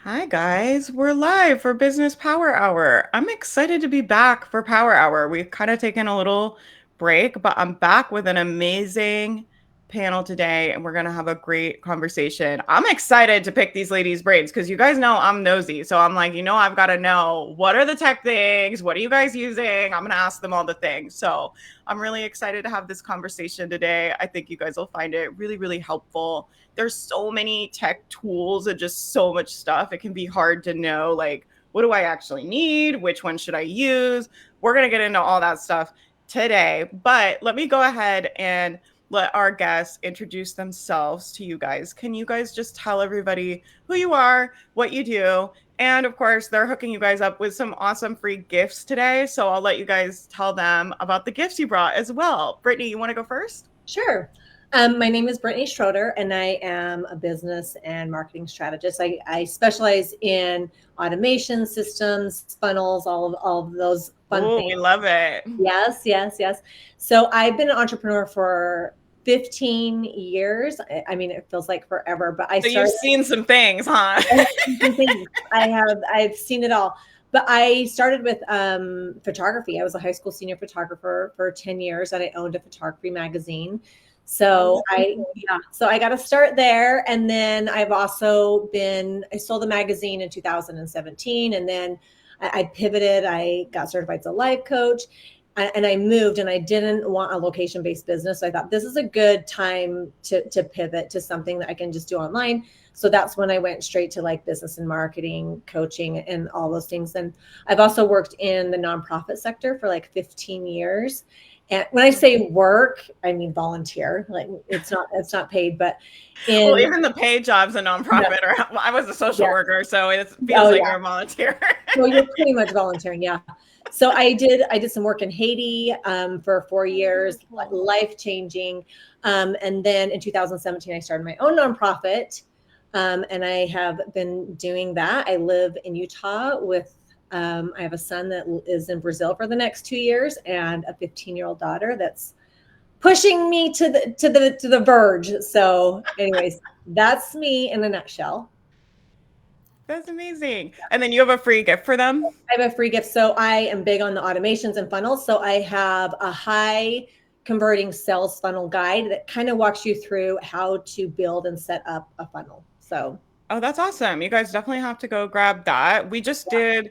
Hi guys, we're live for Business Power Hour. I'm excited to be back for Power Hour. We've kind of taken a little break, but I'm back with an amazing panel today and we're going to have a great conversation. I'm excited to pick these ladies' brains because you guys know I'm nosy. So I'm like, I've got to know what are the tech things? What are you guys using? I'm going to ask them all the things. So I'm really excited to have this conversation today. I think you guys will find it really, really helpful. There's so many tech tools and just so much stuff. It can be hard to know, like, what do I actually need? Which one should I use? We're going to get into all that stuff today. But let me go ahead and let our guests introduce themselves to you guys. Can you guys just tell everybody who you are, what you do? And of course, they're hooking you guys up with some awesome free gifts today. So I'll let you guys tell them about the gifts you brought as well. Brittni, you want to go first? Sure. My name is Brittni Schroeder, and I am a business and marketing strategist. I specialize in automation systems, funnels, all of those fun Oh, we things. love it. Yes, yes, yes. So I've been an entrepreneur for 15 years. I mean, it feels like forever, but I So you've started. seen some things, huh? I've seen some things. I've seen it all. But I started with photography. I was a high school senior photographer for 10 years, and I owned a photography magazine. Oh, So I got to start there. And then I sold the magazine in 2017. And then I pivoted. I got certified as a life coach and I moved, and I didn't want a location-based business. So I thought this is a good time to pivot to something that I can just do online. So that's when I went straight to like business and marketing, coaching, and all those things. And I've also worked in the nonprofit sector for like 15 years. And when I say work, I mean volunteer. Like it's not paid, but well, in even the paid job's a yeah, nonprofit, or I was a social yeah, worker, so it feels oh like yeah. you're a volunteer. So you're pretty much volunteering, yeah. So I did some work in Haiti for 4 years, life changing, and then in 2017 I started my own nonprofit, and I have been doing that. I live in Utah with. I have a son that is in Brazil for the next 2 years, and a 15-year-old daughter that's pushing me to the verge. So, anyways, that's me in a nutshell. That's amazing. And then you have a free gift for them. I have a free gift. So I am big on the automations and funnels. So I have a high converting sales funnel guide that kind of walks you through how to build and set up a funnel. So Oh, that's awesome. You guys definitely have to go grab that. We just did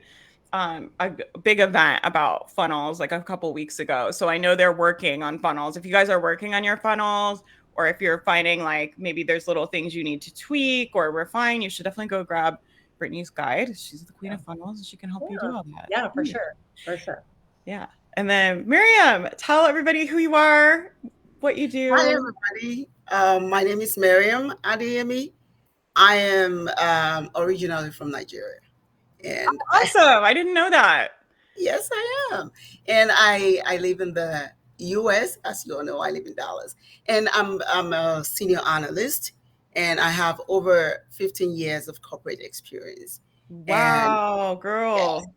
a big event about funnels like a couple weeks ago. So I know they're working on funnels. If you guys are working on your funnels, or if you're finding like maybe there's little things you need to tweak or refine, you should definitely go grab Brittany's guide. She's the queen yeah, of funnels and she can help you yeah, do all that. yeah, for Ooh, sure, for sure. yeah. And then Miriam, tell everybody who you are, what you Hi, do. everybody. My name is Mariam Adeyemi. I am originally from Nigeria, and Awesome. I didn't know that. yes, I am. And I live in the U.S. As you all know, I live in Dallas, and I'm a senior analyst, and I have over 15 years of corporate experience, and Wow, yes, girl.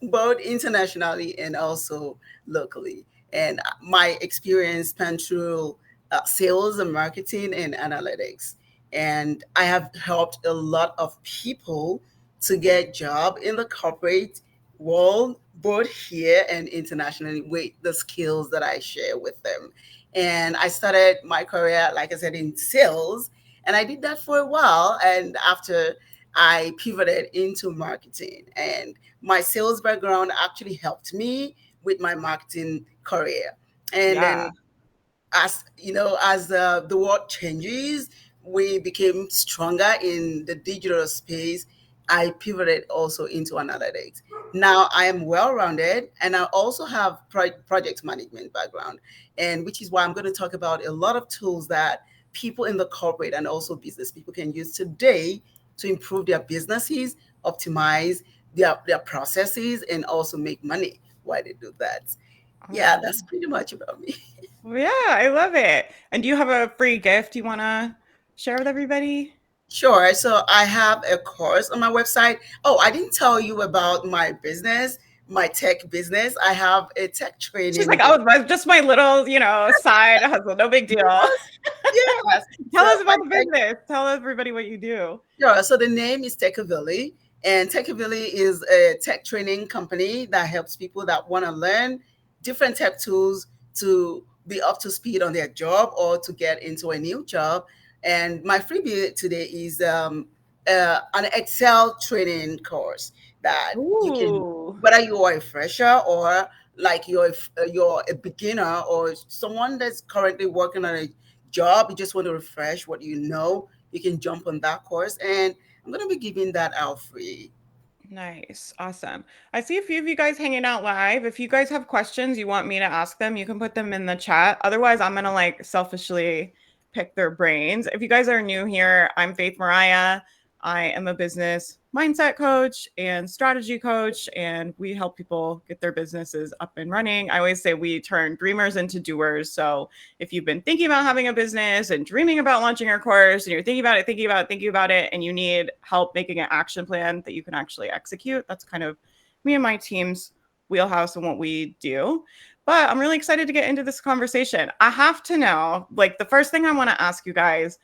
both internationally and also locally. And my experience spanned through sales and marketing and analytics. And I have helped a lot of people to get job in the corporate world, both here and internationally, with the skills that I share with them. And I started my career, like I said, in sales, and I did that for a while. And after I pivoted into marketing, and my sales background actually helped me with my marketing career. And Yeah. then, as you know, as the world changes, we became stronger in the digital space. I pivoted also into analytics. Now I am well rounded, and I also have project management background, and which is why I'm going to talk about a lot of tools that people in the corporate and also business people can use today to improve their businesses, optimize their processes, and also make money while they do that. Yeah, Awesome. that's pretty much about me. Well, yeah, I love it. And do you have a free gift you want to share with everybody? Sure. So I have a course on my website. Oh, I didn't tell you about my business, my tech business. I have a tech She's like, training oh, business. that's just my little, side hustle. No big deal. Yes, yes. Tell So us my about the tech, business. Tell everybody what you do. sure. So the name is Tech Valley. And Techivili is a tech training company that helps people that want to learn different tech tools to be up to speed on their job or to get into a new job. And my freebie today is an Excel training course that you can, Ooh. whether you are a fresher or like you're a beginner or someone that's currently working on a job, you just want to refresh what you know, you can jump on that course. And I'm going to be giving that out free. Nice. Awesome. I see a few of you guys hanging out live. If you guys have questions you want me to ask them, you can put them in the chat. Otherwise, I'm going to like selfishly pick their brains. If you guys are new here, I'm Faith Mariah. I am a business mindset coach and strategy coach, and we help people get their businesses up and running. I always say we turn dreamers into doers. So if you've been thinking about having a business and dreaming about launching your course and you're thinking about it, and you need help making an action plan that you can actually execute, that's kind of me and my team's wheelhouse and what we do. But I'm really excited to get into this conversation. I have to know, like, the first thing I want to ask you guys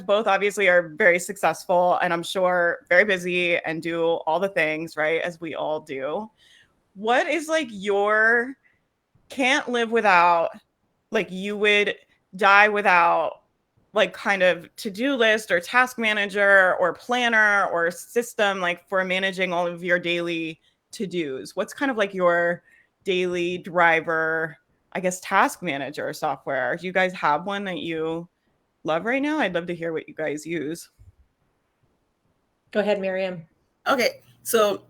both obviously are very successful and I'm sure very busy and do all the things, right? As we all do. What is like your can't live without, like you would die without, like kind of to-do list or task manager or planner or system, like for managing all of your daily to-dos? What's kind of like your daily driver, I guess, task manager software? Do you guys have one that you love right now? I'd love to hear what you guys use. Go ahead, Mariam. Okay, so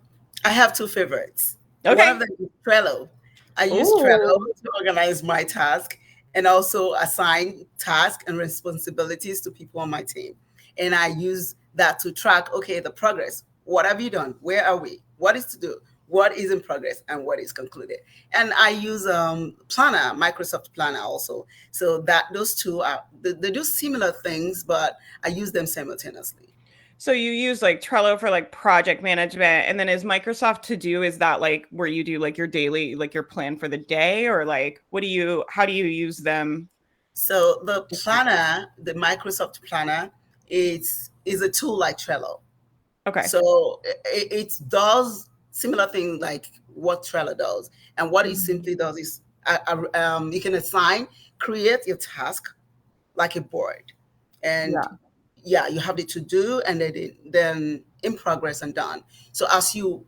I have two favorites. One Okay. of them is Trello. I use Trello Ooh. to organize my task and also assign tasks and responsibilities to people on my team. And I use that to track, okay, the progress. What have you done? Where are we? What is to do? What is in progress and what is concluded? And I use Planner, Microsoft Planner also. So that those two are they do similar things, but I use them simultaneously. So you use like Trello for like project management, and then is Microsoft To Do, is that like where you do like your daily, like your plan for the day, or like how do you use them? So the planner, the Microsoft Planner, is a tool like Trello. Okay. So it does similar thing like what Trello does, and what it Mhm. simply does is you can create your task like a board, and Yeah. yeah, you have the to do and then in progress and done. So as you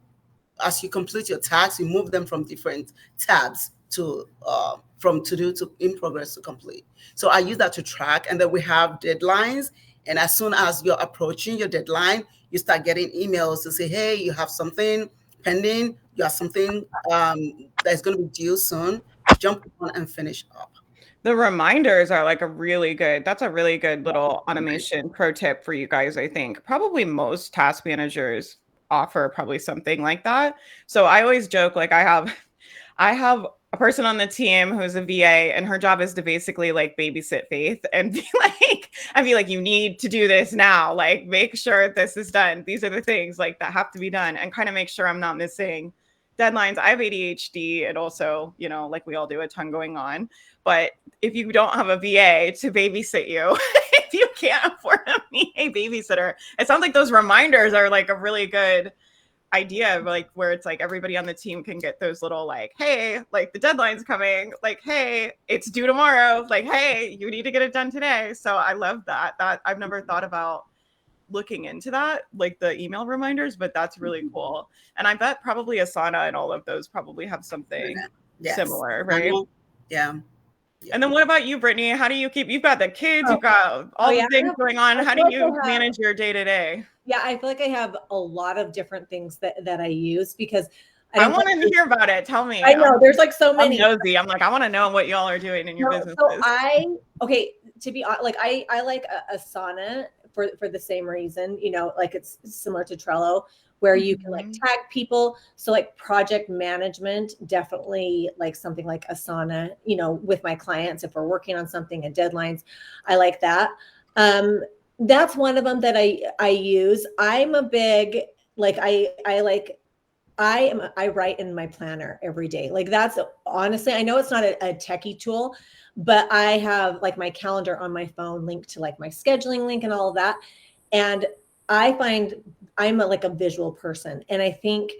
complete your tasks, you move them from different tabs to from to do to in progress to complete. So I use that to track, and then we have deadlines. And as soon as you're approaching your deadline, you start getting emails to say, "Hey, you have something pending. You have something that's going to be due soon. Jump on and finish up." The reminders are like that's a really good little automation pro tip for you guys, I think. Probably most task managers offer probably something like that. So I always joke, like I have a person on the team who's a VA, and her job is to basically like babysit Faith and be like, you need to do this now. Like, make sure this is done. These are the things like that have to be done, and kind of make sure I'm not missing deadlines. I have ADHD, and also, like we all do, a ton going on. But if you don't have a VA to babysit you, if you can't afford a VA babysitter, it sounds like those reminders are like a really good idea of like where it's like everybody on the team can get those little like, hey, like the deadline's coming, like, hey, it's due tomorrow, like, hey, you need to get it done today. So I love that I've never thought about looking into that, like the email reminders, but that's really cool. And I bet probably Asana and all of those probably have something Yes. similar, right? Yeah. And Yeah. then what about you, Brittni? How do you you've got the kids, Oh, you've got oh all the yeah. things going on. I How do feel like you I have, manage your day to day? yeah, I feel like I have a lot of different things that I use because I I don't. want to hear about it. Tell me. I know there's like so I'm many. nosy. I'm like, I want to know what y'all are doing in your No, so businesses. okay, to be honest, like I like Asana for the same reason, like it's similar to Trello where you can like Mhm. tag people. So like project management, definitely like something like Asana, with my clients if we're working on something and deadlines, I like that. That's one of them that I use. I'm a big like I like I write in my planner every day. Like that's honestly, I know it's not a techie tool, but I have like my calendar on my phone linked to like my scheduling link and all of that. And I find I'm like a visual person. And I think,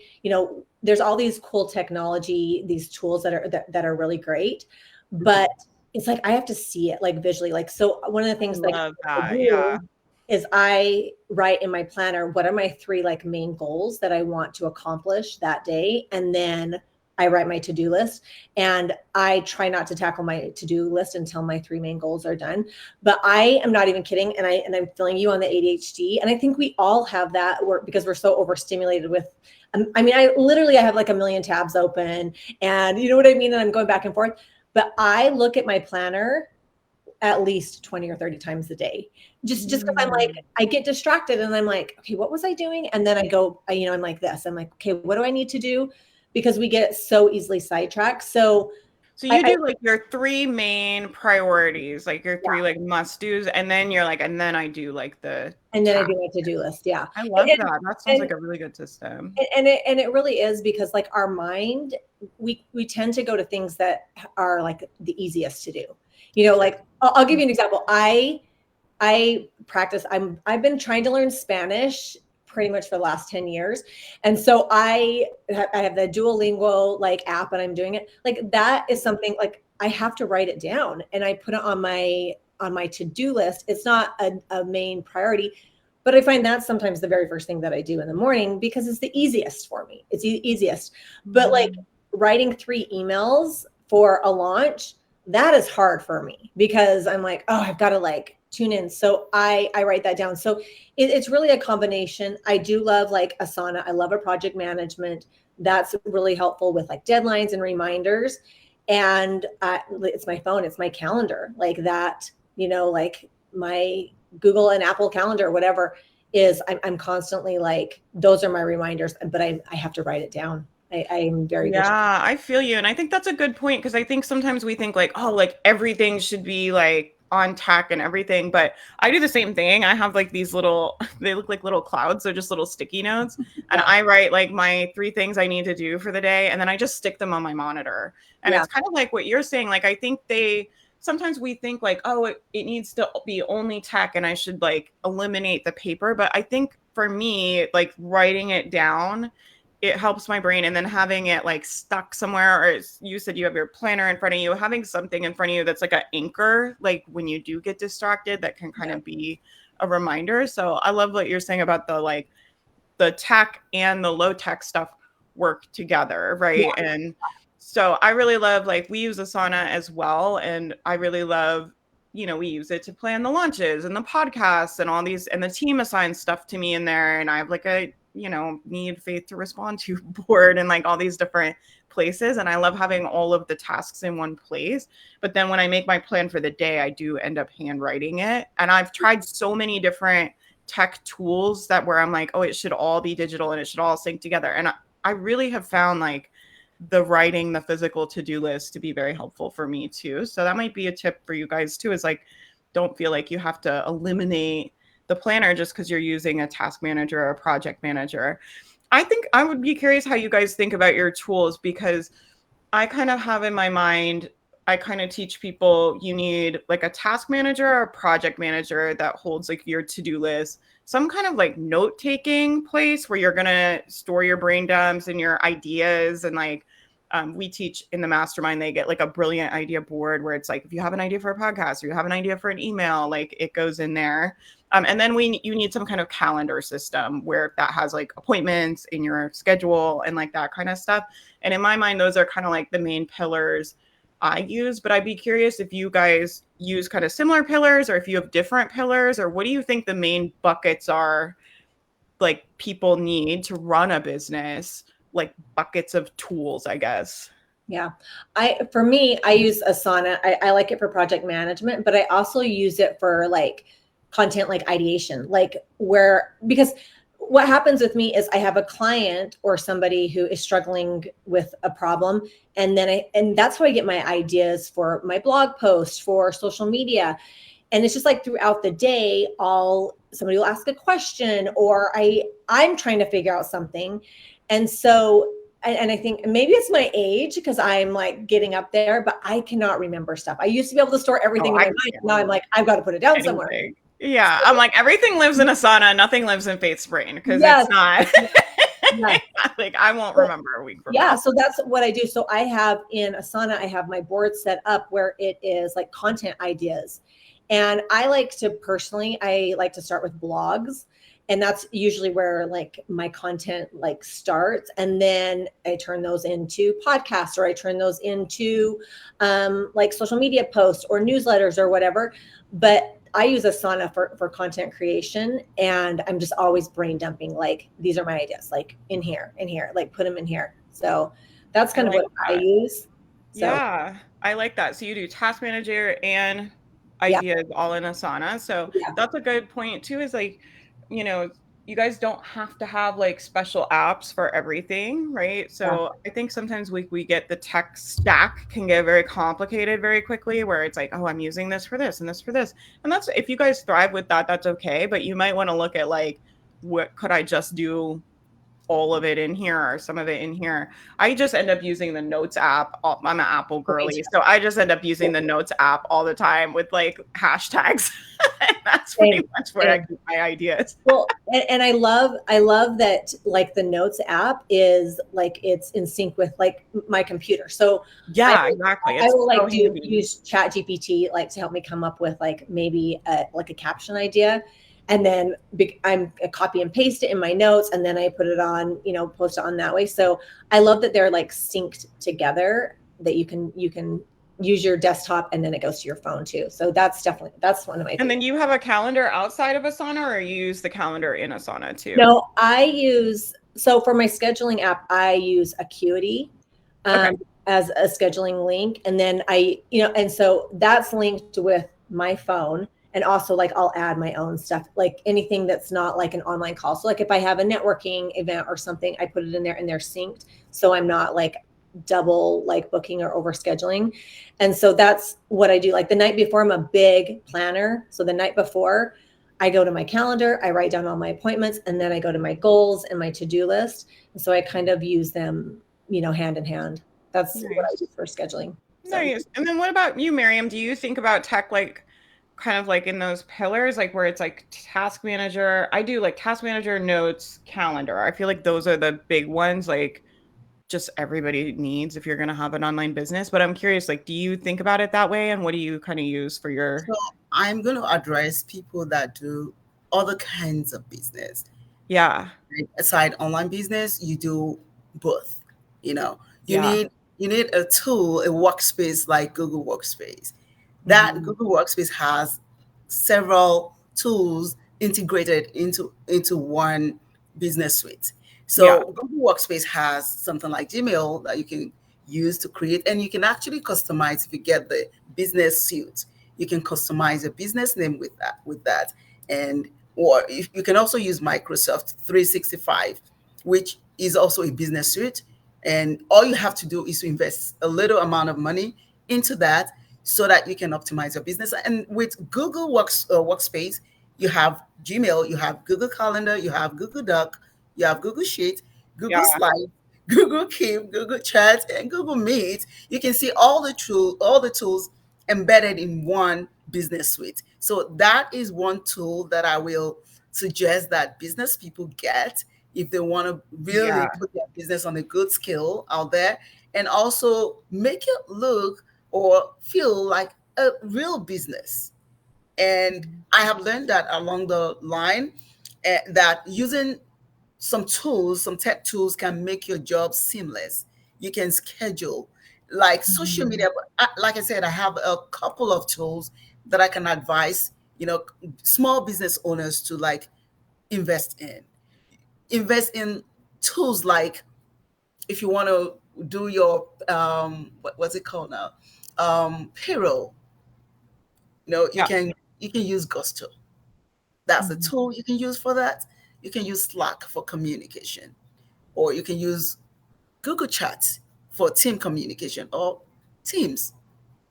there's all these cool technology, these tools that are really great, but it's like, I have to see it like visually. Like, so one of the I things like love I that. Yeah. do is I write in my planner, what are my 3 like main goals that I want to accomplish that day? And then I write my to-do list, and I try not to tackle my to-do list until my 3 main goals are done. But I am not even kidding. And I'm feeling you on the ADHD. And I think we all have that because we're so overstimulated with, I have like a million tabs open, and you know what I mean? And I'm going back and forth, but I look at my planner at least 20 or 30 times a day. Just because I'm like, I get distracted and I'm like, okay, what was I doing? And then I go, I'm like this. I'm like, okay, what do I need to do? Because we get so easily sidetracked. So you do like your 3 main priorities, like your 3 like must-dos, and then you're like, and then I do like the and then I task. do my to-do list. Yeah. I love that. That sounds like a really good system. And it really is, because like our mind, we tend to go to things that are like the easiest to do. Like I'll give you an example. I practice. I've been trying to learn Spanish pretty much for the last 10 years. And so I have the Duolingo like app, and I'm doing it. Like that is something like I have to write it down, and I put it on my to-do list. It's not a main priority, but I find that's sometimes the very first thing that I do in the morning, because it's the easiest for me. It's the easiest. But like writing 3 emails for a launch, that is hard for me, because I'm like, oh, I've got to like tune in. So I write that down. So it's really a combination. I do love like Asana. I love a project management. That's really helpful with like deadlines and reminders. And it's my phone, it's my calendar, like that, like my Google and Apple calendar, whatever is, I'm constantly like, those are my reminders, but I have to write it down. I'm very Yeah, I feel you. And I think that's a good point, because I think sometimes we think like, oh, like everything should be like on tack and everything. But I do the same thing. I have like these little, they look like little clouds. So just little sticky notes. And I write like my 3 things I need to do for the day. And then I just stick them on my monitor. And it's kind of like what you're saying. Like, I think sometimes we think like, oh, it needs to be only tech and I should like eliminate the paper. But I think for me, like writing it down, it helps my brain. And then having it like stuck somewhere, or you said you have your planner in front of you, having something in front of you that's like an anchor, like when you do get distracted, that can kind of be a reminder. So I love what you're saying about the tech and the low tech stuff work together, right? Yeah. And so I really love, like, we use Asana as well. And I really love, we use it to plan the launches and the podcasts and all these, and the team assigns stuff to me in there. And I have like a, need Faith to respond to board and like all these different places. And I love having all of the tasks in one place. But then when I make my plan for the day, I do end up handwriting it. And I've tried so many different tech tools where I'm like, oh, it should all be digital and it should all sync together. And I really have found like the writing, the physical to-do list to be very helpful for me too. So that might be a tip for you guys too, is like, don't feel like you have to eliminate the planner just because you're using a task manager or a project manager. I think I would be curious how you guys think about your tools, because I kind of have in my mind, I kind of teach people you need like a task manager or a project manager that holds like your to-do list, some kind of like note-taking place where you're going to store your brain dumps and your ideas. And like we teach in the mastermind, they get like a brilliant idea board where it's like, if you have an idea for a podcast or you have an idea for an email, like it goes in there. And then you need some kind of calendar system where that has like appointments in your schedule and like that kind of stuff. And in my mind, those are kind of like the main pillars I use. But I'd be curious if you guys use kind of similar pillars, or if you have different pillars, or what do you think the main buckets are like people need to run a business, like buckets of tools, I guess. Yeah. For me, I use Asana. I like it for project management, but I also use it for like content, like ideation, because what happens with me is I have a client or somebody who is struggling with a problem. And that's how I get my ideas for my blog posts, for social media. And it's just like throughout the day, somebody will ask a question, or I'm trying to figure out something. And so, and I think maybe it's my age, because I'm like getting up there, but I cannot remember stuff. I used to be able to store everything in my mind. Now I'm like, I've got to put it down somewhere. Yeah, I'm like, everything lives in Asana, nothing lives in Faith's brain because Yes. it's not. Yes. Like, I won't But remember a week from yeah, now. so that's what I do. So I have in Asana, I have my board set up where it is like content ideas. And I like to personally, I like to start with blogs. And that's usually where like my content like starts. And then I turn those into podcasts, or I turn those into like social media posts or newsletters or whatever. But I use Asana for content creation, and I'm just always brain dumping. Like, these are my ideas, like in here, like put them in here. So that's I kind of like what I that. use. So Yeah, I like that. So you do task manager and yeah, ideas all in Asana. So yeah, that's a good point too, is like, you know, you guys don't have to have like special apps for everything, right? yeah. So I think sometimes we get the tech stack can get very complicated very quickly, where it's like, oh, I'm using this for this and this for this. And that's, if you guys thrive with that, that's okay. But you might want to look at like, what could I just do all of it in here or some of it in here. I just end up using the Notes app. I'm an Apple Me girly, too. so I just end up using Yeah, the Notes app all the time with like hashtags. And that's same, pretty much where I same. keep my ideas. Well, and I love that like the Notes app is like it's in sync with like my computer. So I Yeah, exactly. I It's will so like do handy. use Chat GPT like to help me come up with like maybe like a caption idea, and then I'm a copy and paste it in my notes, and then I put it on, post it on that way. So I love that they're like synced together, that you can use your desktop and then it goes to your phone too. So that's one of my And favorites. then you have a calendar outside of Asana, or you use the calendar in Asana too? No, so for my scheduling app, I use Acuity Okay. um, as a scheduling link. And then and so that's linked with my phone. And also, like, I'll add my own stuff, like anything that's not like an online call. So, like, if I have a networking event or something, I put it in there and they're synced. So I'm not like double like booking or over scheduling. And so that's what I do. Like the night before, I'm a big planner. So the night before, I go to my calendar, I write down all my appointments, and then I go to my goals and my to-do list. And so I kind of use them, hand in hand. That's what I Nice. do for scheduling. So Nice. And then what about you, Mariam? Do you think about tech like kind of like in those pillars, like where it's like task manager? I do like task manager, notes, calendar. I feel like those are the big ones, like just everybody needs if you're going to have an online business. But I'm curious, like, do you think about it that way? And what do you kind of use for your, So I'm going to address people that do other kinds of business. yeah, Right? Aside online business, you do both. You know, you yeah. need you need a tool, a workspace like Google Workspace. That Hmm. Google Workspace has several tools integrated into one business suite. Yeah. So Google Workspace has something like Gmail that you can use to create, and you can actually customize if you get the business suite. You can customize a business name with that, and or if you can also use Microsoft 365, which is also a business suite. And all you have to do is to invest a little amount of money into that so that you can optimize your business. And with Google Workspace, you have Gmail, you have Google Calendar, you have Google Doc, you have Google Sheet, Yeah. Google Slide, Google Keep, Google Chat, and Google Meet. You can see all the tools embedded in one business suite. So that is one tool that I will suggest that business people get if they want to really Yeah. put their business on a good scale out there, and also make it look or feel like a real business. And I have learned that along the line, that using some tech tools can make your job seamless. You can schedule like social Mhm. media. But like I said, I have a couple of tools that I can advise, small business owners to like invest in. Invest in tools like, if you want to do your what's it called now, payroll. You Yeah. can use Gusto. That's the Mhm. tool you can use for that. You can use Slack for communication, or you can use Google Chat for team communication, or Teams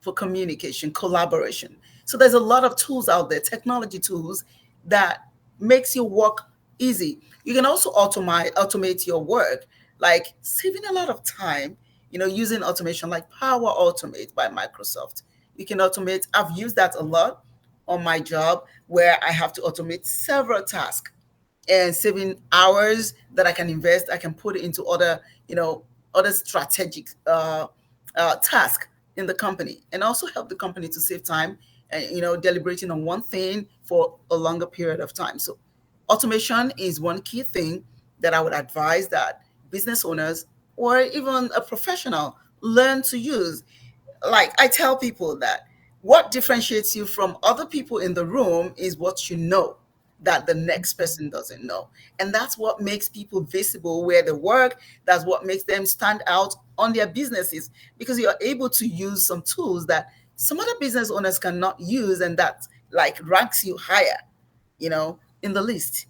for communication, collaboration. So there's a lot of tools out there, technology tools that makes your work easy. You can also automate your work, like saving a lot of time, using automation like Power Automate by Microsoft. You can automate. I've used that a lot. on my job where I have to automate several tasks and saving hours that I can invest, I can put it into other, other strategic task in the company, and also help the company to save time and, deliberating on one thing for a longer period of time. So automation is one key thing that I would advise that business owners or even a professional learn to use. Like I tell people that what differentiates you from other people in the room is what you know that the next person doesn't know. And that's what makes people visible where they work. That's what makes them stand out on their businesses, because you're able to use some tools that some other business owners cannot use, and that like ranks you higher, in the list.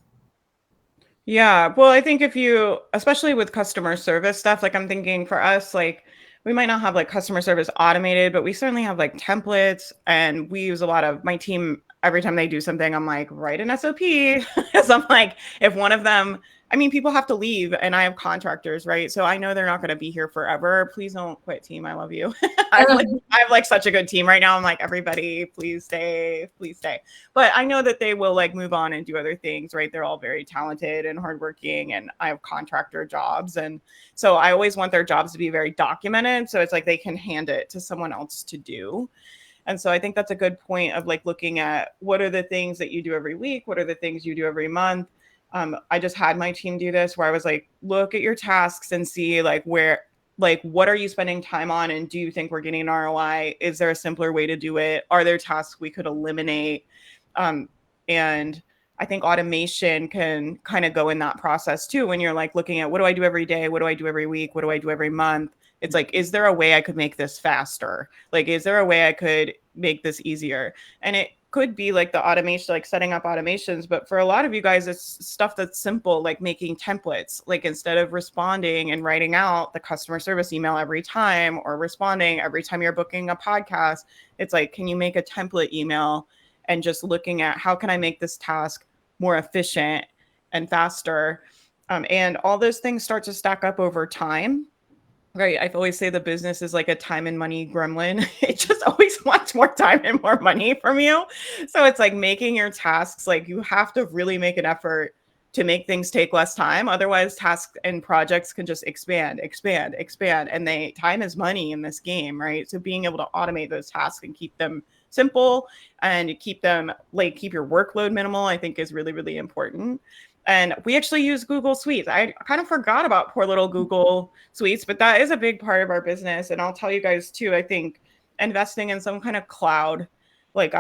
Yeah. Well, I think if you, especially with customer service stuff, like I'm thinking for us, like we might not have like customer service automated, but we certainly have like templates, and we use a lot of my team. Every time they do something, I'm like, write an SOP. So I'm like, if one of them, I mean, people have to leave and I have contractors, right? So I know they're not going to be here forever. Please don't quit, team. I love you. I have like such a good team right now. I'm like, everybody, please stay, please stay. But I know that they will like move on and do other things, right? They're all very talented and hardworking, and I have contractor jobs. And so I always want their jobs to be very documented. So it's like they can hand it to someone else to do. And so I think that's a good point of like looking at what are the things that you do every week? What are the things you do every month? I just had my team do this where I was like, look at your tasks and see like what are you spending time on? And do you think we're getting an ROI? Is there a simpler way to do it? Are there tasks we could eliminate? And I think automation can kind of go in that process too. When you're like looking at what do I do every day? What do I do every week? What do I do every month? It's like, is there a way I could make this faster? Like, is there a way I could make this easier? And it could be like the automation, like setting up automations. But for a lot of you guys, it's stuff that's simple, like making templates. Like instead of responding and writing out the customer service email every time, or responding every time you're booking a podcast, it's like, can you make a template email? And just looking at how can I make this task more efficient and faster? And all those things start to stack up over time. Right. I always say the business is like a time and money gremlin. It just always wants more time and more money from you. So it's like making your tasks, like you have to really make an effort to make things take less time. Otherwise, tasks and projects can just expand. And time is money in this game, right? So being able to automate those tasks and keep them simple and keep them like keep your workload minimal, I think is really, really important. And we actually use Google Suites. I kind of forgot about poor little Google Suites, but that is a big part of our business. And I'll tell you guys too, I think investing in some kind of cloud, like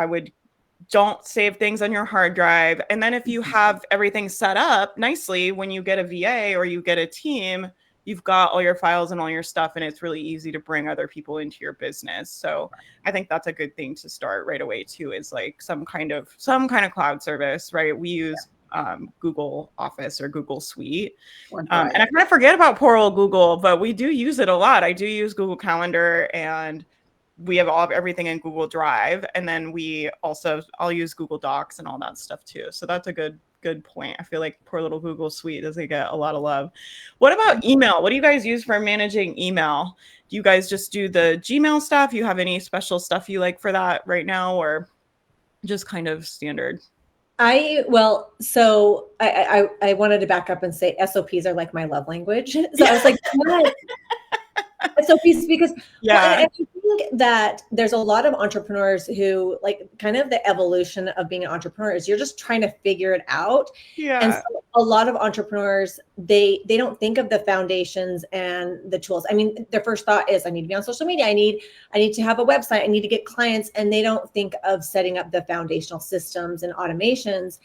don't save things on your hard drive. And then if you have everything set up nicely, when you get a VA or you get a team, you've got all your files and all your stuff, and it's really easy to bring other people into your business. So I think that's a good thing to start right away too, is like some kind of cloud service, right? We use Google Office or Google Suite. And I kind of forget about poor old Google, but we do use it a lot. I do use Google Calendar, and we have everything in Google Drive. And then I'll use Google Docs and all that stuff too. So that's a good point. I feel like poor little Google Suite doesn't get a lot of love. What about email? What do you guys use for managing email? Do you guys just do the Gmail stuff? You have any special stuff you like for that right now, or just kind of standard? I wanted to back up and say SOPs are like my love language. So I was like, what? SOPs, because I think that there's a lot of entrepreneurs who like kind of the evolution of being an entrepreneur is you're just trying to figure it out. Yeah. And so a lot of entrepreneurs, they don't think of the foundations and the tools. I mean, their first thought is I need to be on social media. I need to have a website. I need to get clients. And they don't think of setting up the foundational systems and automations.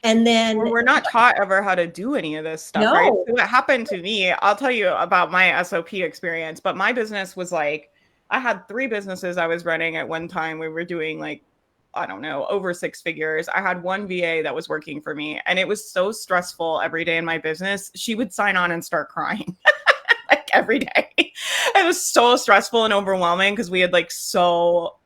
And then we're not taught ever how to do any of this stuff, right? So what happened to me, I'll tell you about my SOP experience, but my business was like, I had 3 businesses I was running at one time. We were doing like, I don't know, over 6 figures. I had one VA that was working for me, and it was so stressful every day in my business. She would sign on and start crying like every day. It was so stressful and overwhelming because we had like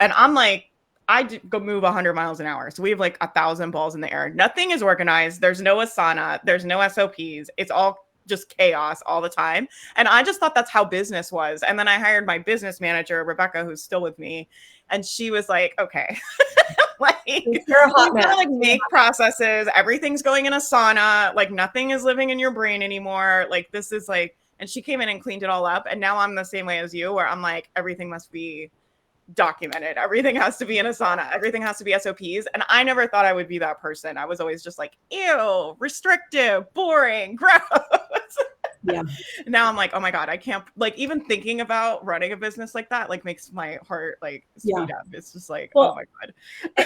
and I'm like, I go move 100 miles an hour. So we have like 1,000 balls in the air. Nothing is organized. There's no Asana. There's no SOPs. It's all just chaos all the time. And I just thought that's how business was. And then I hired my business manager, Rebecca, who's still with me. And she was like, okay, like we gotta like make processes. Everything's going in Asana. Like nothing is living in your brain anymore. Like this is like, and she came in and cleaned it all up. And now I'm the same way as you, where I'm like, everything must be documented. Everything has to be in Asana. Everything has to be SOPs. And I never thought I would be that person. I was always just like, ew, restrictive, boring, gross. Yeah. Now I'm like, oh my God, I can't, like, even thinking about running a business like that, like makes my heart like speed up. It's just like, oh my God.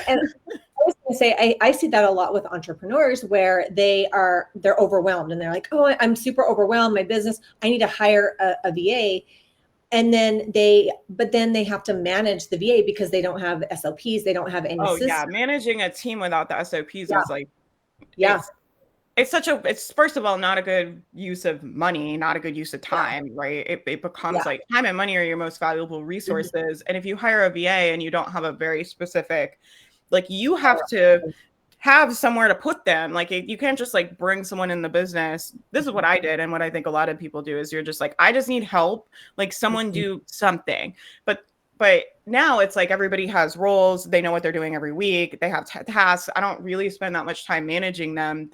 And I was going to say, I see that a lot with entrepreneurs where they're overwhelmed and they're like, oh, I'm super overwhelmed. My business, I need to hire a VA. And then they have to manage the VA because they don't have SOPs. They don't have any system. Yeah. Managing a team without the SOPs is like, it's first of all, not a good use of money, not a good use of time, right? It becomes like time and money are your most valuable resources. Mm-hmm. And if you hire a VA and you don't have a very specific, like you have to have somewhere to put them. Like you can't just like bring someone in the business. This is what I did. And what I think a lot of people do is you're just like, I just need help. Like someone do something. But now it's like everybody has roles. They know what they're doing every week. They have tasks. I don't really spend that much time managing them.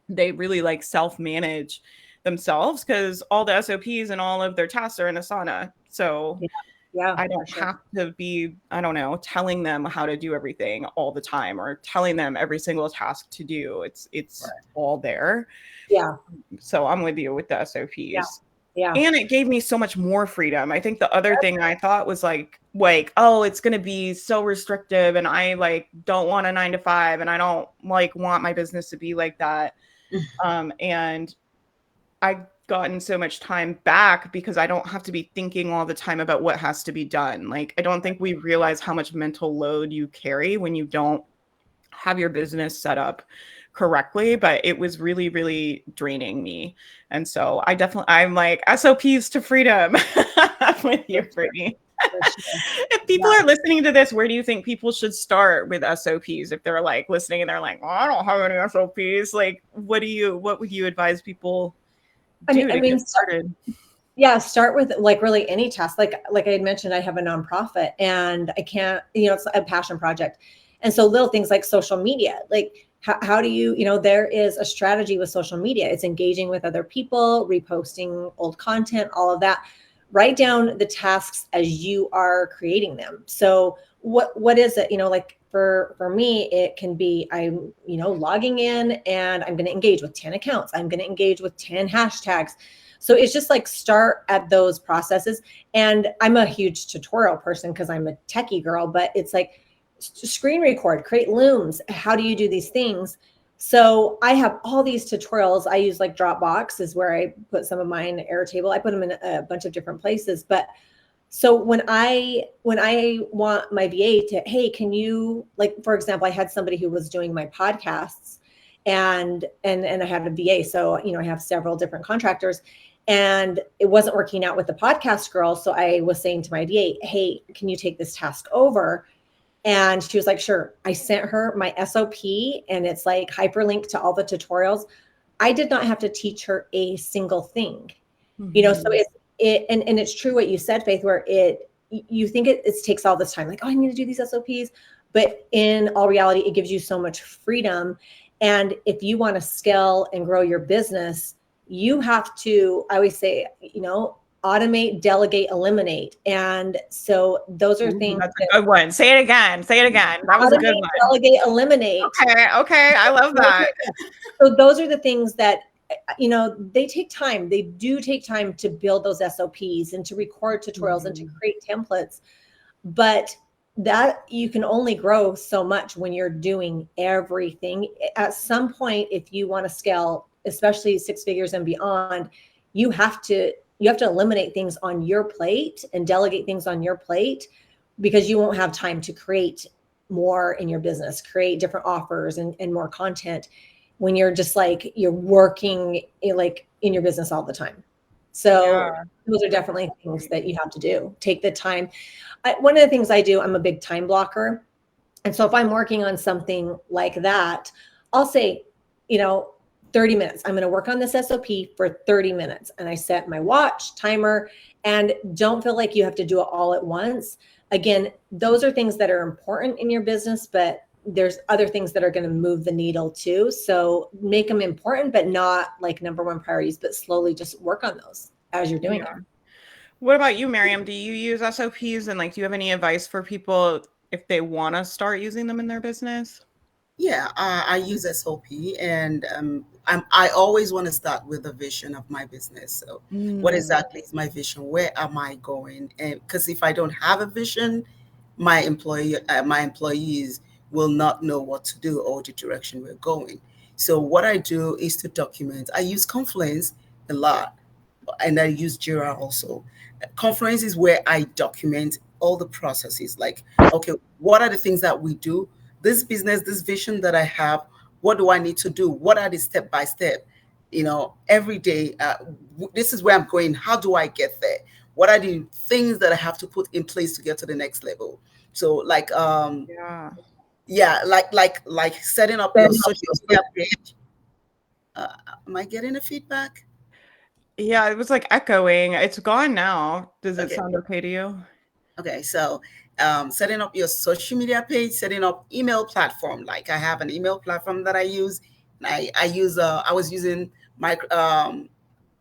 They really like self-manage themselves because all the SOPs and all of their tasks are in Asana. So I don't have to be, I don't know, telling them how to do everything all the time or telling them every single task to do. It's all there. Yeah. So I'm with you with the SOPs. Yeah. And it gave me so much more freedom. I think the other thing I thought was like, oh, it's going to be so restrictive and I like don't want a 9-to-5 and I don't like want my business to be like that. And I gotten so much time back because I don't have to be thinking all the time about what has to be done. Like, I don't think we realize how much mental load you carry when you don't have your business set up correctly, but it was really, really draining me. And so I'm like SOPs to freedom. I'm with you, Brittni. If people are listening to this, where do you think people should start with SOPs? If they're like listening and they're like, well, I don't have any SOPs, like what would you advise people do to get started? Yeah, start with like really any task. Like I had mentioned, I have a nonprofit and I can't, it's a passion project. And so little things like social media, like how do you, there is a strategy with social media. It's engaging with other people, reposting old content, all of that. Write down the tasks as you are creating them. So what is it? Like for me, it can be I'm, logging in and I'm going to engage with 10 accounts. I'm going to engage with 10 hashtags. So it's just like start at those processes. And I'm a huge tutorial person because I'm a techie girl, but it's like screen record, create looms. How do you do these things? So I have all these tutorials. I use like Dropbox is where I put some of mine, Airtable. I put them in a bunch of different places. But so when I want my VA to, hey, can you, like, for example, I had somebody who was doing my podcasts and I had a VA. So, I have several different contractors and it wasn't working out with the podcast girl. So I was saying to my VA, hey, can you take this task over? And she was like, sure. I sent her my SOP and it's like hyperlinked to all the tutorials. I did not have to teach her a single thing, so and it's true what you said, Faith, where you think it takes all this time, like, oh, I need to do these SOPs. But in all reality, it gives you so much freedom. And if you want to scale and grow your business, you have to, I always say, automate, delegate, eliminate. And so those are things. That's a good one. Say it again. That was a good one. Delegate, eliminate. Okay. I love that. So those are the things that, they take time. They do take time to build those SOPs and to record tutorials and to create templates. But that you can only grow so much when you're doing everything. At some point, if you want to scale, especially 6 figures and beyond, you have to eliminate things on your plate and delegate things on your plate because you won't have time to create more in your business, create different offers and more content when you're just like, you're working in your business all the time. So those are definitely things that you have to do. Take the time. One of the things I do, I'm a big time blocker. And so if I'm working on something like that, I'll say, 30 minutes. I'm going to work on this SOP for 30 minutes. And I set my watch timer, and don't feel like you have to do it all at once. Again, those are things that are important in your business, but there's other things that are going to move the needle too. So make them important, but not like number one priorities, but slowly just work on those as you're doing it. What about you, Mariam? Do you use SOPs, and like, do you have any advice for people if they want to start using them in their business? Yeah, I use SOP, and I always want to start with the vision of my business. So, what Mm, exactly is my vision? Where am I going? And because if I don't have a vision, my employees will not know what to do or the direction we're going. So, what I do is to document. I use Confluence a lot, and I use Jira also. Confluence is where I document all the processes. Like, okay, what are the things that we do? This business, this vision that I have, what do I need to do? What are the step by step? Every day, this is where I'm going. How do I get there? What are the things that I have to put in place to get to the next level? So, like, yeah. yeah, like setting up your social media page. Uh, am I getting a feedback? Yeah, it was like echoing. It's gone now. Does it Okay. sound okay to you? Okay, so setting up your social media page, setting up email platform. Like I have an email platform that I use. And I was using my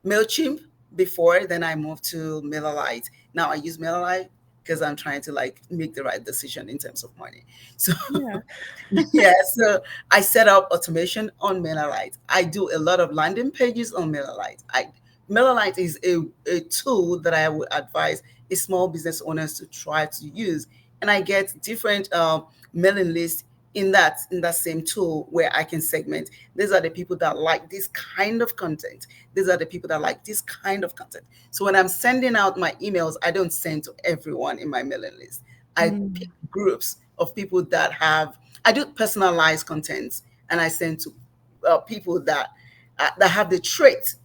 MailChimp before, then I moved to MailerLite. Now I use MailerLite because I'm trying to like make the right decision in terms of money. So Yeah. yeah, so I set up automation on MailerLite. I do a lot of landing pages on MailerLite. MailerLite is a tool that I would advise a small business owners to try to use, and I get different mailing lists in that same tool where I can segment. These are the people that like this kind of content. These are the people that like this kind of content. So when I'm sending out my emails, I don't send to everyone in my mailing list. I pick Mm. groups of people that have. I do personalized content, and I send to people that have the trait,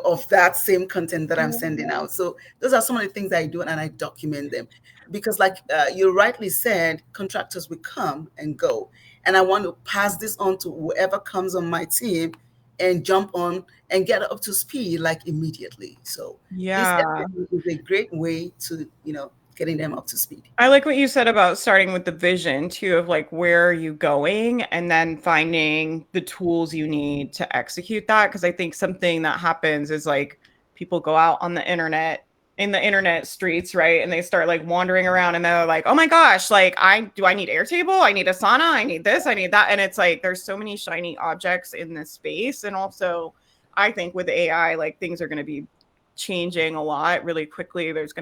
of that same content that I'm sending out. So those are some of the things I do, and I document them because, like you rightly said, contractors will come and go, and I want to pass this on to whoever comes on my team and jump on and get up to speed like immediately. So this Yeah. is a great way to getting them up to speed. I like what you said about starting with the vision too, of like where are you going, and then finding the tools you need to execute that. Cause I think something that happens is like people go out on the internet, in the internet streets, right? And they start like wandering around, and they're like, oh my gosh, like I need Airtable, I need Asana, I need this, I need that. And it's like there's so many shiny objects in this space. And also I think with AI, like things are gonna be changing a lot really quickly. There's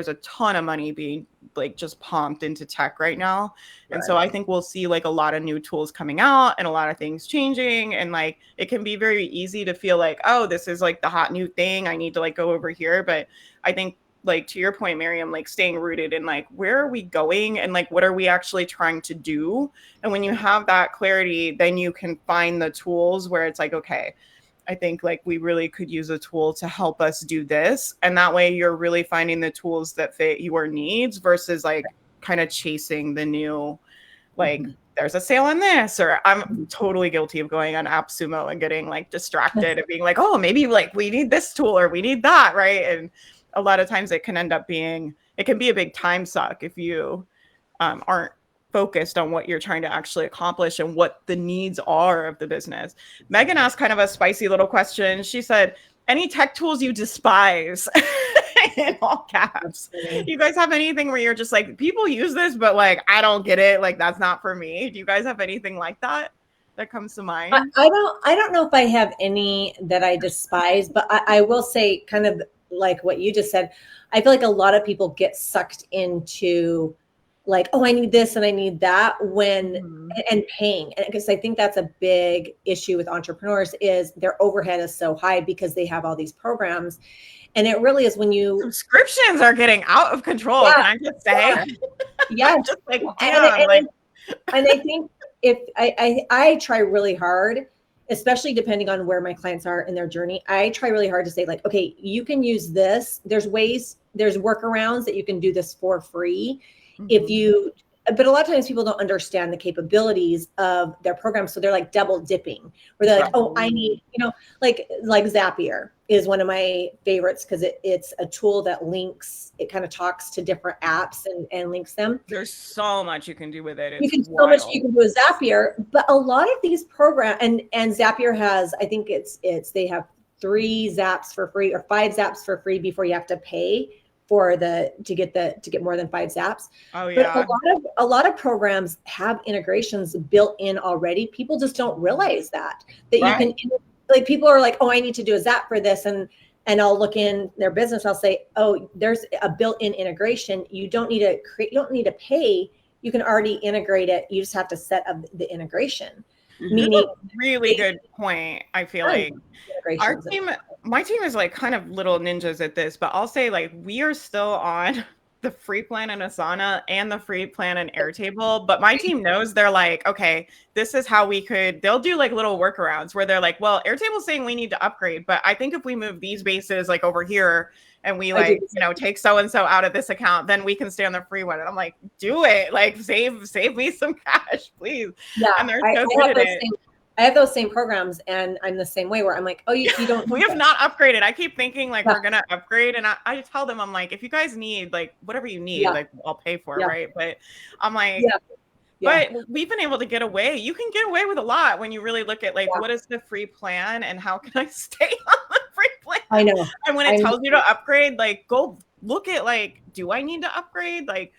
a ton of money being like just pumped into tech right now. And so Right. I think we'll see like a lot of new tools coming out and a lot of things changing. And like it can be very easy to feel like, oh, this is like the hot new thing. I need to like go over here. But I think, like to your point, Mariam, like staying rooted in like where are we going and like what are we actually trying to do? And when you have that clarity, then you can find the tools where it's like, okay, I think like we really could use a tool to help us do this. And that way you're really finding the tools that fit your needs versus like kind of chasing the new, like, Mhm. there's a sale on this, or I'm totally guilty of going on AppSumo and getting like distracted and being like, oh, maybe like we need this tool or we need that. Right. And a lot of times it can end up being, it can be a big time suck if you aren't focused on what you're trying to actually accomplish and what the needs are of the business. Megan asked kind of a spicy little question. She said, any tech tools you despise? In all caps. You guys have anything where you're just like, people use this, but like, I don't get it. Like, that's not for me. Do you guys have anything like that that comes to mind? I don't know if I have any that I despise, but I will say kind of like what you just said. I feel like a lot of people get sucked into like, oh, I need this and I need that and paying. And because I think that's a big issue with entrepreneurs is their overhead is so high because they have all these programs. And it really is when you Subscriptions are getting out of control. yeah, Can I just say? yes. Just like, And, damn, like, and I think if I try really hard, especially depending on where my clients are in their journey, I try really hard to say like, okay, you can use this. There's workarounds that you can do this for free. If you but a lot of times people don't understand the capabilities of their program. So they're like double dipping where they're like, oh, I need, like Zapier is one of my favorites because it's a tool that links, it kind of talks to different apps and links them. There's so much you can do with it. You can so much you can do with Zapier, but a lot of these programs and Zapier has, I think they have 3 Zaps for free or 5 Zaps for free before you have to pay to get more than 5 Zaps. Oh yeah. But a lot of programs have integrations built in already. People just don't realize that you can, like, people are like, oh, I need to do a Zap for this, and I'll look in their business. I'll say, oh, there's a built-in integration. You don't need to create. You don't need to pay. You can already integrate it. You just have to set up the integration. Meaning, really good point. I feel like my team is like kind of little ninjas at this, but I'll say like we are still on the free plan in Asana and the free plan in Airtable, but my team knows, they're like, okay, this is how they'll do like little workarounds where they're like, well, Airtable's saying we need to upgrade, but I think if we move these bases like over here and we like, take so-and-so out of this account, then we can stay on the free one. And I'm like, do it, like save me some cash, please. Yeah. And they're so good at it. I have those same programs, and I'm the same way where I'm like, oh, you don't. We have not upgraded. I keep thinking like we're gonna upgrade, and I tell them, I'm like, if you guys need like whatever you need, like I'll pay for it, right? But I'm like, but we've been able to get away. You can get away with a lot when you really look at like what is the free plan and how can I stay on the free plan? I know. And when it tells you to upgrade, like go look at like, do I need to upgrade? Like,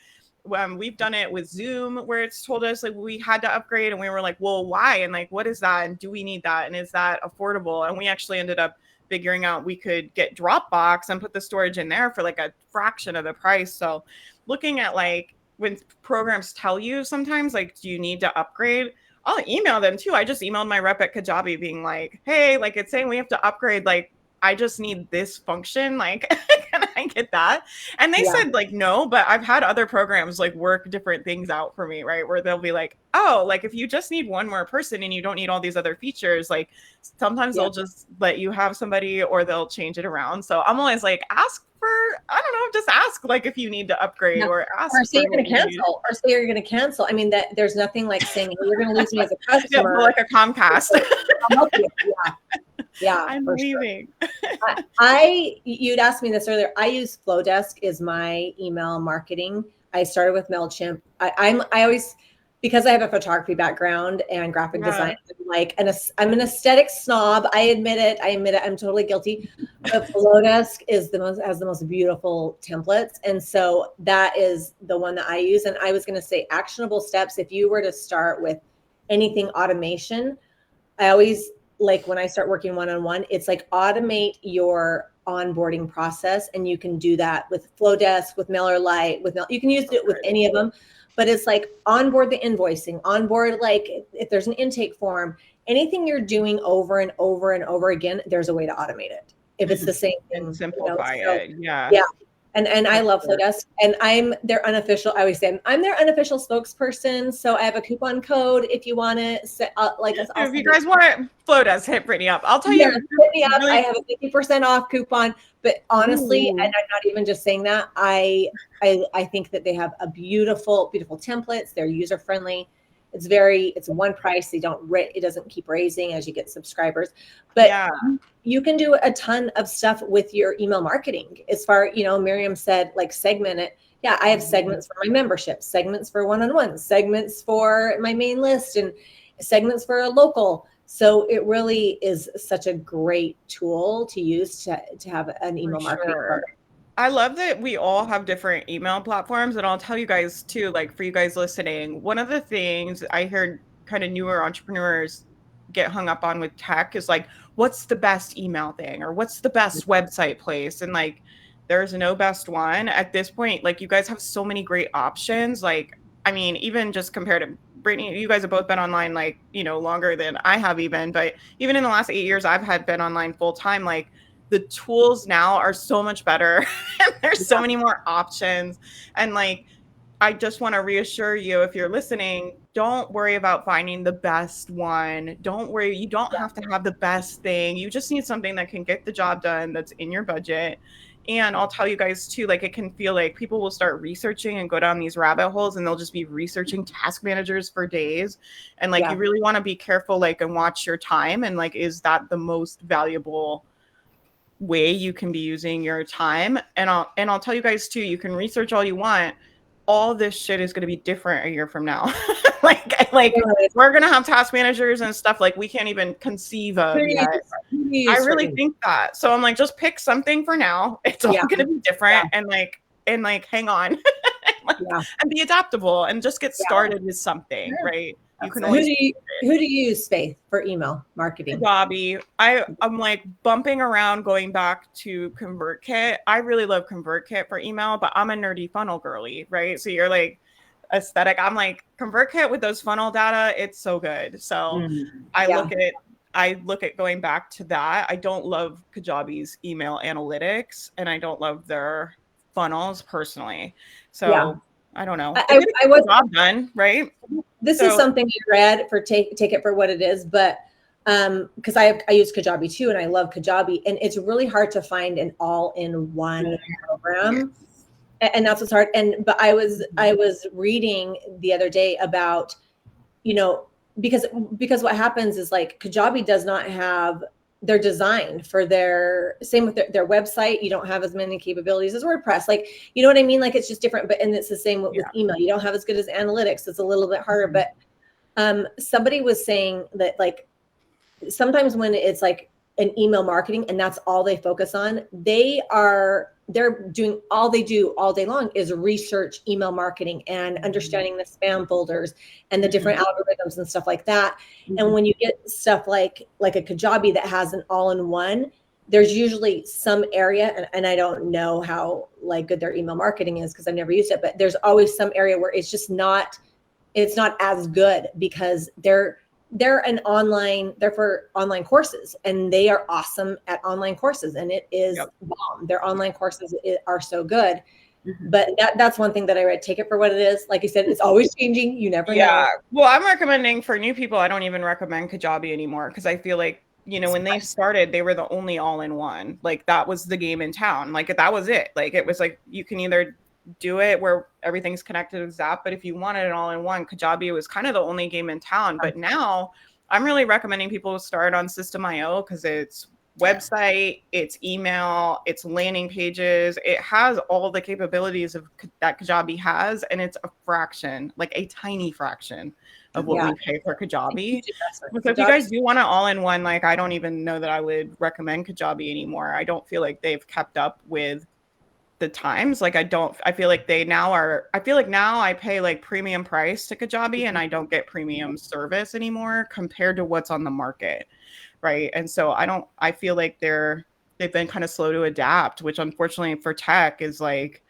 we've done it with Zoom where it's told us like we had to upgrade, and we were like, well, why? And like, what is that? And do we need that? And is that affordable? And we actually ended up figuring out we could get Dropbox and put the storage in there for like a fraction of the price. So looking at like when programs tell you sometimes like, do you need to upgrade? I'll email them too. I just emailed my rep at Kajabi being like, hey, like it's saying we have to upgrade. Like, I just need this function. Like, can I get that? And they said like, no, but I've had other programs like work different things out for me, right? Where they'll be like, oh, like if you just need one more person and you don't need all these other features, like sometimes they'll just let you have somebody or they'll change it around. So I'm always like, ask for, I don't know, just ask like if you need to upgrade or ask. Or say you're going to cancel or say you're going to cancel. I mean, that there's nothing like saying hey, you're going to lose me as a customer. Like a Comcast. I'll help you. Yeah, I'm leaving. Sure. You'd asked me this earlier. I use Flowdesk as my email marketing. I started with MailChimp. I always, because I have a photography background and graphic design, I'm an aesthetic snob. I admit it. I'm totally guilty. But Flowdesk has the most beautiful templates. And so that is the one that I use. And I was going to say actionable steps. If you were to start with anything automation, I always, like when I start working one-on-one, it's like automate your onboarding process. And you can do that with Flowdesk, with MailerLite, you can use it with any of them, but it's like onboard the invoicing, onboard, like if there's an intake form, anything you're doing over and over and over again, there's a way to automate it. If it's the same thing. And simplify it. Yeah. And I love Flowdesk, and I'm their unofficial. I always say I'm their unofficial spokesperson. So I have a coupon code if you want to set like. If you guys want Flowdesk, hit Brittni up. I'll tell you. Hit me up. Really, I have a 50% off coupon. But honestly, and I'm not even just saying that. I think that they have a beautiful templates. They're user friendly. It's one price. It doesn't keep raising as you get subscribers, but you can do a ton of stuff with your email marketing. As far, Mariam said, like segment it. Yeah. I have segments for my membership, segments for one-on-one, segments for my main list, and segments for a local. So it really is such a great tool to use to have an email marketing program. I love that we all have different email platforms, and I'll tell you guys too, like for you guys listening, one of the things I heard kind of newer entrepreneurs get hung up on with tech is like, what's the best email thing or what's the best website place? And like, there's no best one at this point. Like you guys have so many great options. Like, I mean, even just compared to Brittni, you guys have both been online, like, longer than I have even, but even in the last 8 years, I've been online full time. Like, the tools now are so much better and there's so many more options. And like, I just want to reassure you, if you're listening, don't worry about finding the best one. Don't worry. You don't have to have the best thing. You just need something that can get the job done, that's in your budget. And I'll tell you guys too, like it can feel like people will start researching and go down these rabbit holes and they'll just be researching task managers for days. And like you really want to be careful, like, and watch your time. And like, is that the most valuable way you can be using your time? And I'll tell you guys too, you can research all you want. All this shit is going to be different a year from now. like we're going to have task managers and stuff like we can't even conceive of yet. I really think that. So I'm like, just pick something for now. It's all going to be different and hang on and be adaptable and just get started with something, right? You can always who do you use, Faith, for email marketing? Kajabi. I'm like bumping around going back to ConvertKit. I really love ConvertKit for email, but I'm a nerdy funnel girly, right? So you're like aesthetic. I'm like ConvertKit with those funnel data. It's so good. So I look at going back to that. I don't love Kajabi's email analytics and I don't love their funnels personally. So I don't know. I was job done, right? This is something I read for take it for what it is, but because I use Kajabi too, and I love Kajabi, and it's really hard to find an all-in-one program, and that's what's hard. But I was reading the other day about, because what happens is like Kajabi does not have. They're designed for same with their website. You don't have as many capabilities as WordPress. Like, you know what I mean? Like it's just different, and it's the same with email. You don't have as good as analytics. It's a little bit harder, but somebody was saying that like, sometimes when it's like an email marketing and that's all they focus on, they're doing all they do all day long is research email marketing and understanding the spam folders and the different algorithms and stuff like that. And when you get stuff like a Kajabi that has an all-in-one, there's usually some area, and I don't know how like good their email marketing is because I've never used it, but there's always some area where it's just not as good because they're for online courses, and they are awesome at online courses, and it is bomb. Their online courses are so good. But that's one thing that I read. Take it for what it is. Like you said, it's always changing. You never know. Well, I'm recommending for new people, I don't even recommend Kajabi anymore because I feel like, when they started, they were the only all-in-one. Like that was the game in town. Like that was it. Like it was like you can either do it where everything's connected with Zap, but if you wanted it all in one, Kajabi was kind of the only game in town. But now I'm really recommending people start on System.io because it's website, it's email, it's landing pages. It has all the capabilities that Kajabi has, and it's a fraction, like a tiny fraction of what we pay for Kajabi. So if you guys do want it all in one, like I don't even know that I would recommend Kajabi anymore. I don't feel like they've kept up with the times. Like I feel like now I pay like premium price to Kajabi and I don't get premium service anymore compared to what's on the market. Right. And so I feel like they've been kind of slow to adapt, which unfortunately for tech is like,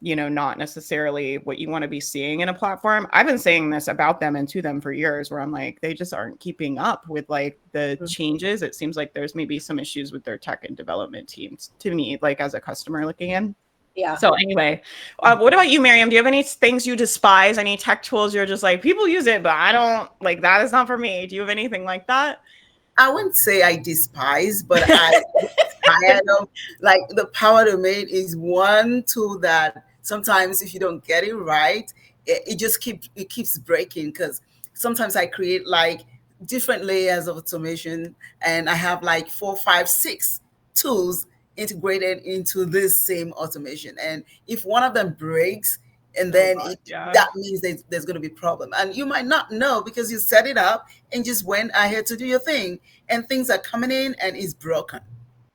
not necessarily what you want to be seeing in a platform. I've been saying this about them and to them for years where I'm like, they just aren't keeping up with like the changes. It seems like there's maybe some issues with their tech and development teams to me, like as a customer looking in. Yeah. So anyway, what about you, Mariam? Do you have any things you despise? Any tech tools you're just like, people use it, but I don't like that is not for me. Do you have anything like that? I wouldn't say I despise, but I like the Power Domain is one tool that sometimes if you don't get it right, it just keeps breaking because sometimes I create like different layers of automation and I have like 4, 5, 6 tools integrated into this same automation. And if one of them breaks, and then that means there's going to be a problem. And you might not know because you set it up and just went ahead to do your thing. And things are coming in and it's broken.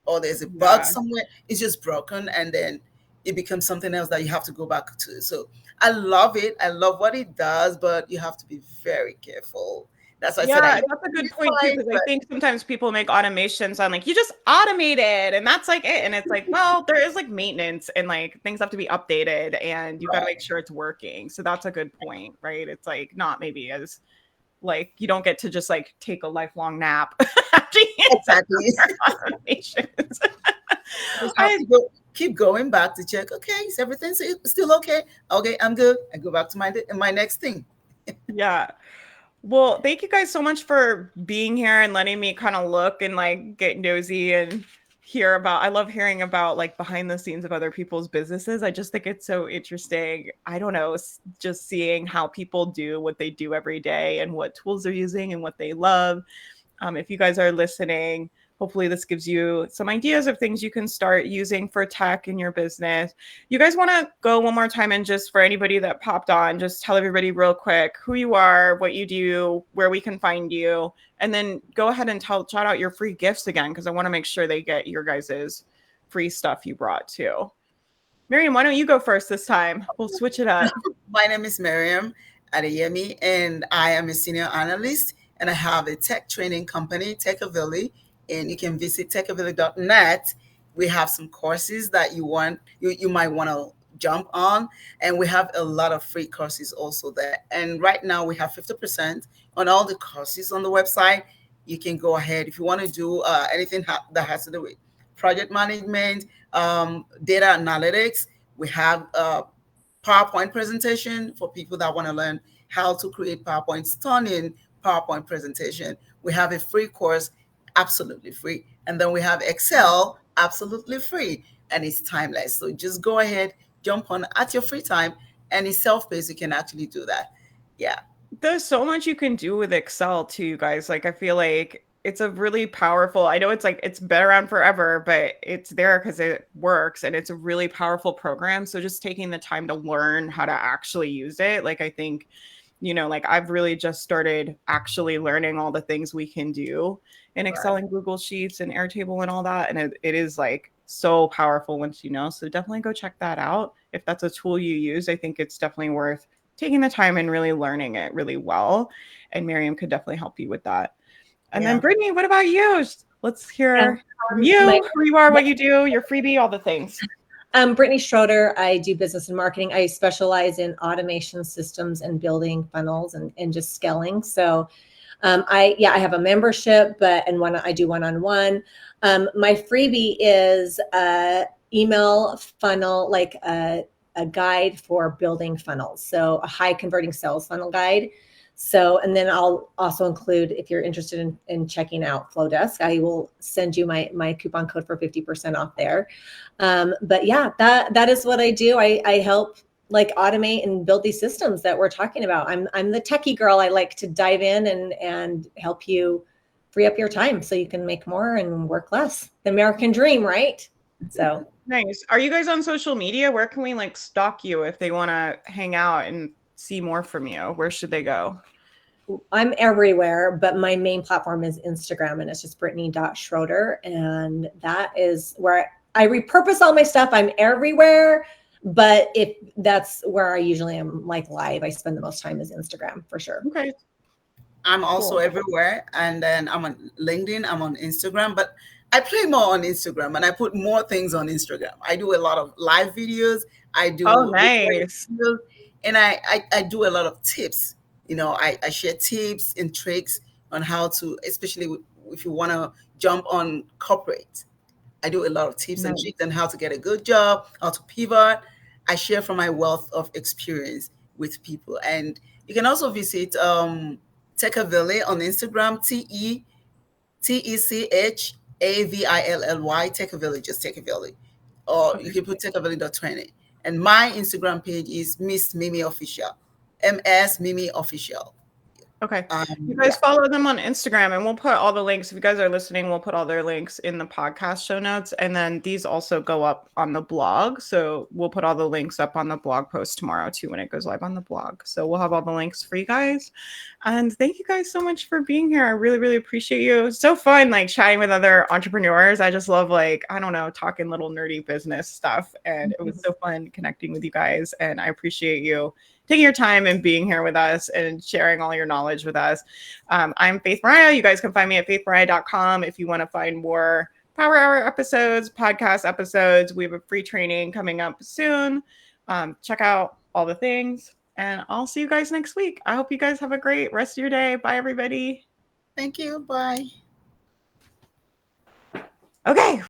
Or there's a bug somewhere, it's just broken. And then it becomes something else that you have to go back to. So I love it. I love what it does, but you have to be very careful. That's why I said that's a good point too, because I think sometimes people make automation sound like you just automated and that's like it. And it's like, well, there is like maintenance and like things have to be updated and you got to make sure it's working. So that's a good point, right? It's like not maybe as like you don't get to just like take a lifelong nap. Exactly. Automations. Keep going back to check. Okay, is everything still okay? Okay, I'm good. I go back to my next thing. Yeah. Well, thank you guys so much for being here and letting me kind of look and like get nosy and I love hearing about like behind the scenes of other people's businesses. I just think it's so interesting. I don't know, just seeing how people do what they do every day and what tools they're using and what they love. If you guys are listening, hopefully this gives you some ideas of things you can start using for tech in your business. You guys want to go one more time and just for anybody that popped on, just tell everybody real quick who you are, what you do, where we can find you, and then go ahead and shout out your free gifts again, because I want to make sure they get your guys's free stuff you brought too. Mariam, why don't you go first this time? We'll switch it up. My name is Mariam Adeyemi, and I am a senior analyst, and I have a tech training company, Techavili, and you can visit techavili.net. We have some courses that you might want to jump on, and we have a lot of free courses also there. And right now we have 50% on all the courses on the website. You can go ahead if you want to do anything that has to do with project management, data analytics. We have PowerPoint presentation for people that want to learn how to create PowerPoint, stunning PowerPoint presentation. We have a free course, absolutely free. And then we have Excel, absolutely free. And it's timeless. So just go ahead, jump on at your free time, and it's self-paced. You can actually do that. Yeah. There's so much you can do with Excel too, guys. Like, I feel like it's a really powerful, I know it's like it's been around forever, but it's there because it works and it's a really powerful program. So just taking the time to learn how to actually use it, like, I think, like I've really just started actually learning all the things we can do in Excel and Google Sheets and Airtable and all that. And it is like so powerful once you know. So definitely go check that out. If that's a tool you use, I think it's definitely worth taking the time and really learning it really well. And Mariam could definitely help you with that. And then Brittni, what about you? Let's hear from you, who you are, what you do, your freebie, all the things. Brittni Schroeder. I do business and marketing. I specialize in automation systems and building funnels and just scaling. So I have a membership, I do one-on-one. My freebie is email funnel, like a guide for building funnels. So a high converting sales funnel guide. So, and then I'll also include, if you're interested in checking out Flowdesk, I will send you my coupon code for 50% off there. But yeah, that is what I do. I help like automate and build these systems that we're talking about. I'm the techie girl. I like to dive in and help you free up your time so you can make more and work less. The American dream, right? So nice. Are you guys on social media? Where can we like stalk you if they want to hang out and see more from you? Where should they go? I'm everywhere, but my main platform is Instagram, and it's just Brittni.Schroeder. And that is where I repurpose all my stuff. I'm everywhere, but if that's where I usually am, like live, I spend the most time is Instagram for sure. Okay. I'm also everywhere. And then I'm on LinkedIn, I'm on Instagram, but I play more on Instagram and I put more things on Instagram. I do a lot of live videos. I do nice. Videos, and I do a lot of tips. I share tips and tricks on how to, especially if you want to jump on corporate. I do a lot of tips and tricks on how to get a good job, how to pivot. I share from my wealth of experience with people. And you can also visit Techavili on Instagram, TECHAVILLY, Techavili, just Techavili. Or you can put techavili.training. And my Instagram page is Miss Mimi Official. MS Mimi Official. Okay. You guys follow them on Instagram, and we'll put all the links. If you guys are listening, we'll put all their links in the podcast show notes. And then these also go up on the blog. So we'll put all the links up on the blog post tomorrow too when it goes live on the blog. So we'll have all the links for you guys. And thank you guys so much for being here. I really, really appreciate you. It's so fun like chatting with other entrepreneurs. I just love talking little nerdy business stuff. And it was so fun connecting with you guys. And I appreciate you taking your time and being here with us and sharing all your knowledge with us. I'm Faith Mariah. You guys can find me at faithmariah.com if you want to find more Power Hour episodes, podcast episodes. We have a free training coming up soon. Check out all the things, and I'll see you guys next week. I hope you guys have a great rest of your day. Bye, everybody. Thank you. Bye. Okay.